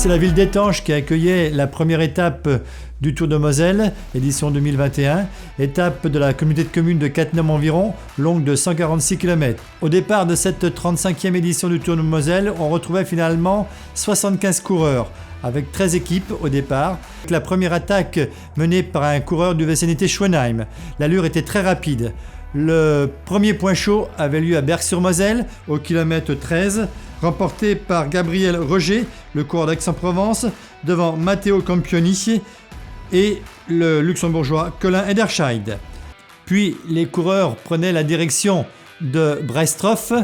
C'est la ville d'Étanges qui accueillait la première étape du Tour de Moselle, édition 2021, étape de la communauté de communes de Cattenom environ, longue de 146 km. Au départ de cette 35e édition du Tour de Moselle, on retrouvait finalement 75 coureurs, avec 13 équipes au départ. La première attaque menée par un coureur du VCNT Schwenheim. L'allure était très rapide. Le premier point chaud avait lieu à Berck-sur-Moselle, au kilomètre 13, remporté par Gabriel Roger, le coureur d'Aix-en-Provence, devant Matteo Campioni et le luxembourgeois Colin Ederscheid. Puis les coureurs prenaient la direction de Breistrhof,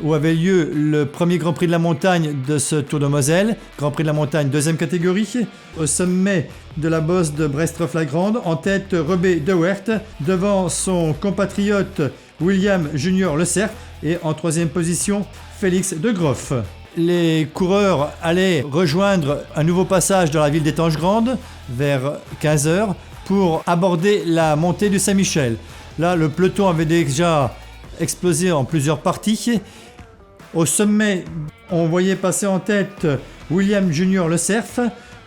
où avait lieu le premier Grand Prix de la montagne de ce Tour de Moselle, Grand Prix de la montagne deuxième catégorie. Au sommet de la bosse de Breistrhof-la-Grande, en tête Robé de Weert, devant son compatriote William Junior Le Cerf, et en troisième position Félix de Groff. Les coureurs allaient rejoindre un nouveau passage dans la ville d'Étanges-Grande vers 15h pour aborder la montée du Saint-Michel. Là, le peloton avait déjà explosé en plusieurs parties. Au sommet, on voyait passer en tête William Junior Le Cerf,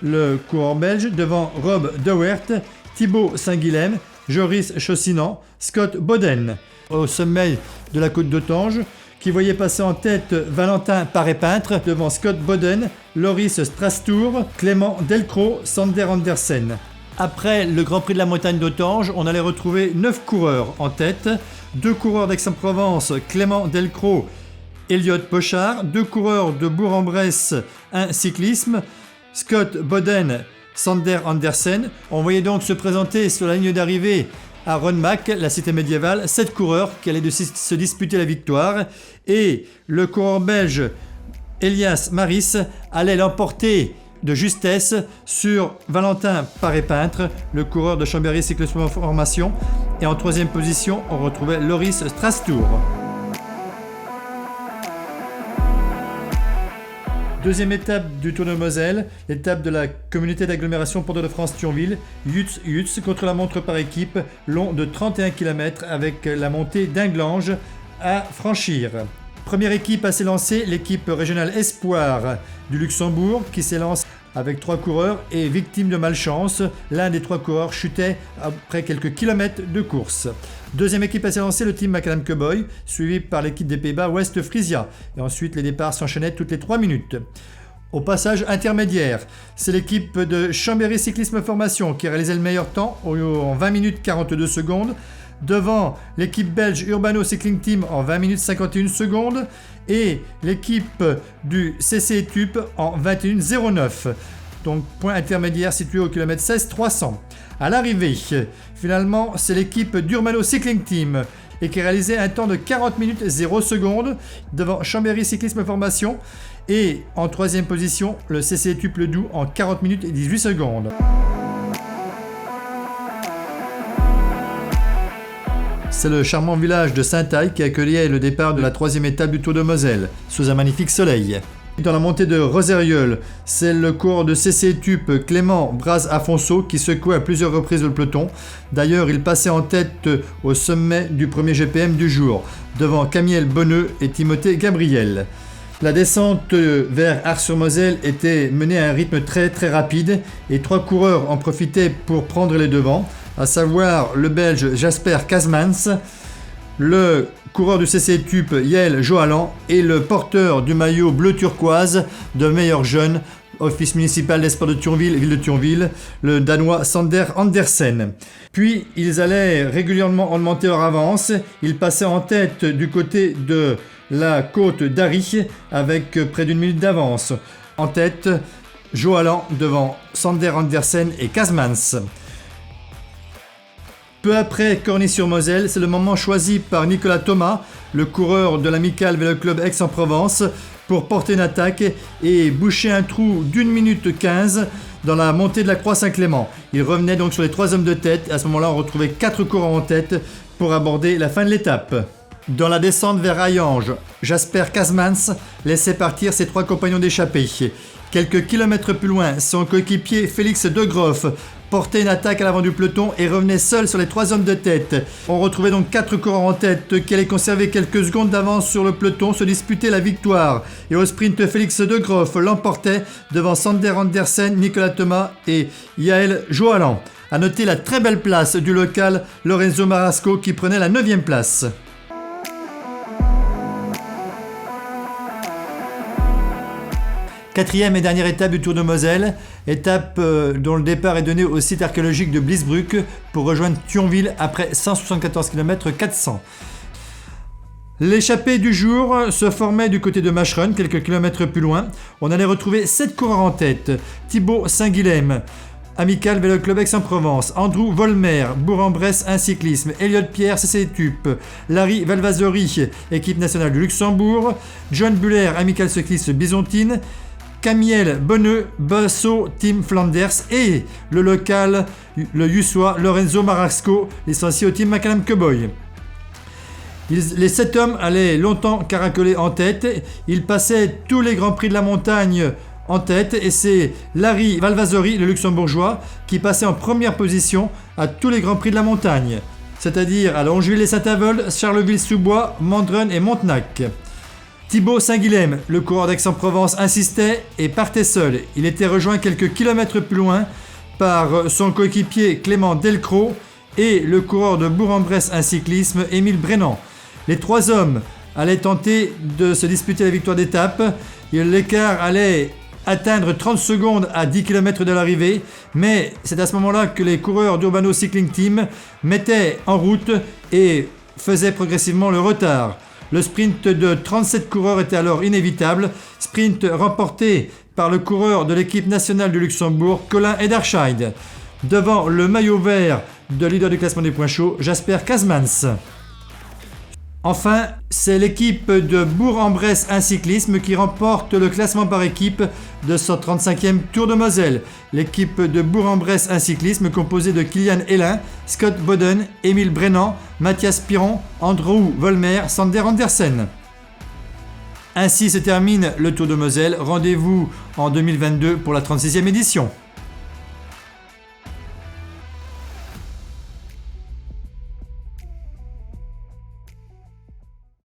le coureur belge, devant Rob de Weert, Thibaut Saint-Guilhem, Joris Chaussinan, Scott Boden. Au sommet de la côte d'Otange, qui voyait passer en tête Valentin Paré-Peintre devant Scott Boden, Loris Strastour, Clément Delcros, Sander Andersen. Après le Grand Prix de la montagne d'Otange, on allait retrouver 9 coureurs en tête, 2 coureurs d'Aix-en-Provence, Clément Delcros, Elliot Pochard, 2 coureurs de Bourg-en-Bresse, un cyclisme, Scott Boden, Sander Andersen. On voyait donc se présenter sur la ligne d'arrivée à Ronmac, la cité médiévale, 7 coureurs qui allaient se disputer la victoire, et le coureur belge Elias Maris allait l'emporter de justesse sur Valentin Paré-Peintre, le coureur de Chambéry Cyclisme Formation, et en troisième position on retrouvait Loris Strastour. Deuxième étape du Tour de Moselle, l'étape de la communauté d'agglomération Pont-de-France-Thionville, Yutz contre la montre par équipe, long de 31 km avec la montée d'Inglange à franchir. Première équipe à s'élancer, l'équipe régionale Espoir du Luxembourg qui s'élance avec 3 coureurs et victime de malchance, l'un des 3 coureurs chutait après quelques kilomètres de course. Deuxième équipe à s'élancer, le team Macadam Cowboy, suivi par l'équipe des Pays-Bas West Frisia. Et ensuite, les départs s'enchaînaient toutes les 3 minutes. Au passage intermédiaire, c'est l'équipe de Chambéry Cyclisme Formation qui réalisait le meilleur temps en 20 minutes 42 secondes, devant l'équipe belge Urbano Cycling Team en 20 minutes 51 secondes et l'équipe du CC Tup en 21,09. Donc point intermédiaire situé au kilomètre 16 300. À l'arrivée, finalement, c'est l'équipe d'Urbano Cycling Team et qui réalisait un temps de 40 minutes 0 secondes devant Chambéry Cyclisme Formation et en troisième position le CC Tup Le Doubs en 40 minutes et 18 secondes. C'est le charmant village de Saint-Aille qui accueillait le départ de la troisième étape du Tour de Moselle, sous un magnifique soleil. Dans la montée de Roserieul, c'est le coureur de CC Tup Clément Braz-Afonso qui secouait à plusieurs reprises le peloton. D'ailleurs, il passait en tête au sommet du premier GPM du jour, devant Camille Bonneux et Timothée Gabriel. La descente vers Ars-sur-Moselle était menée à un rythme très rapide et 3 coureurs en profitaient pour prendre les devants, à savoir le Belge Jasper Kazmans, le coureur du CC Tup Yael Johalan et le porteur du maillot bleu turquoise de meilleur jeune, office municipal des sports de Thionville, ville de Thionville, le danois Sander Andersen. Puis ils allaient régulièrement augmenter leur avance, ils passaient en tête du côté de la côte d'Ari avec près d'une minute d'avance. En tête, Johalan devant Sander Andersen et Kazmans. Peu après Corny-sur-Moselle, c'est le moment choisi par Nicolas Thomas, le coureur de l'Amical Vélo Club Aix-en-Provence, pour porter une attaque et boucher un trou d'1 minute 15 dans la montée de la Croix Saint-Clément. Il revenait donc sur les 3 hommes de tête. À ce moment-là, on retrouvait 4 coureurs en tête pour aborder la fin de l'étape. Dans la descente vers Hayange, Jasper Kazmans laissait partir ses 3 compagnons d'échappée. Quelques kilomètres plus loin, son coéquipier Félix De Groff portait une attaque à l'avant du peloton et revenait seul sur les 3 hommes de tête. On retrouvait donc 4 coureurs en tête qui allaient conserver quelques secondes d'avance sur le peloton, se disputer la victoire. Et au sprint, Félix De Groff l'emportait devant Sander Andersen, Nicolas Thomas et Yael Johalan. A noter la très belle place du local Lorenzo Marasco qui prenait la 9e place. Quatrième et dernière étape du Tour de Moselle, étape dont le départ est donné au site archéologique de Bliesbruck pour rejoindre Thionville après 174 km 400. L'échappée du jour se formait du côté de Macherone, quelques kilomètres plus loin. On allait retrouver 7 coureurs en tête. Thibaut Saint-Guilhem, Amical Vélo Club Aix-en-Provence, Andrew Volmer, Bourg-en-Bresse Un Cyclisme, Elliot Pierre CC Tup, Larry Valvasori, équipe nationale du Luxembourg, John Buller, Amical Cycliste Bisontine, Camiel Bonneux, Basso Team Flanders et le local, le Yussois Lorenzo Marasco, licencié au Team Macadam Cowboy. Les 7 hommes allaient longtemps caracoler en tête, ils passaient tous les grands prix de la montagne en tête et c'est Larry Valvasori, le luxembourgeois, qui passait en première position à tous les grands prix de la montagne, c'est-à-dire à Longeville-les-Saint-Avold, Charleville-sous-Bois, Mandrun et Montenac. Thibaut Saint-Guilhem, le coureur d'Aix-en-Provence, insistait et partait seul. Il était rejoint quelques kilomètres plus loin par son coéquipier Clément Delcros et le coureur de Bourg-en-Bresse Un Cyclisme, Émile Brennan. Les 3 hommes allaient tenter de se disputer la victoire d'étape. L'écart allait atteindre 30 secondes à 10 km de l'arrivée, mais c'est à ce moment-là que les coureurs d'Urbano Cycling Team mettaient en route et faisaient progressivement le retard. Le sprint de 37 coureurs était alors inévitable, sprint remporté par le coureur de l'équipe nationale du Luxembourg, Colin Ederscheid, devant le maillot vert de leader du classement des points chauds, Jasper Kazmans. Enfin, c'est l'équipe de Bourg-en-Bresse Un Cyclisme qui remporte le classement par équipe de son 35e Tour de Moselle. L'équipe de Bourg-en-Bresse Un Cyclisme composée de Kilian Hellin, Scott Boden, Émile Brennan, Mathias Piron, Andrew Volmer, Sander Andersen. Ainsi se termine le Tour de Moselle. Rendez-vous en 2022 pour la 36e édition.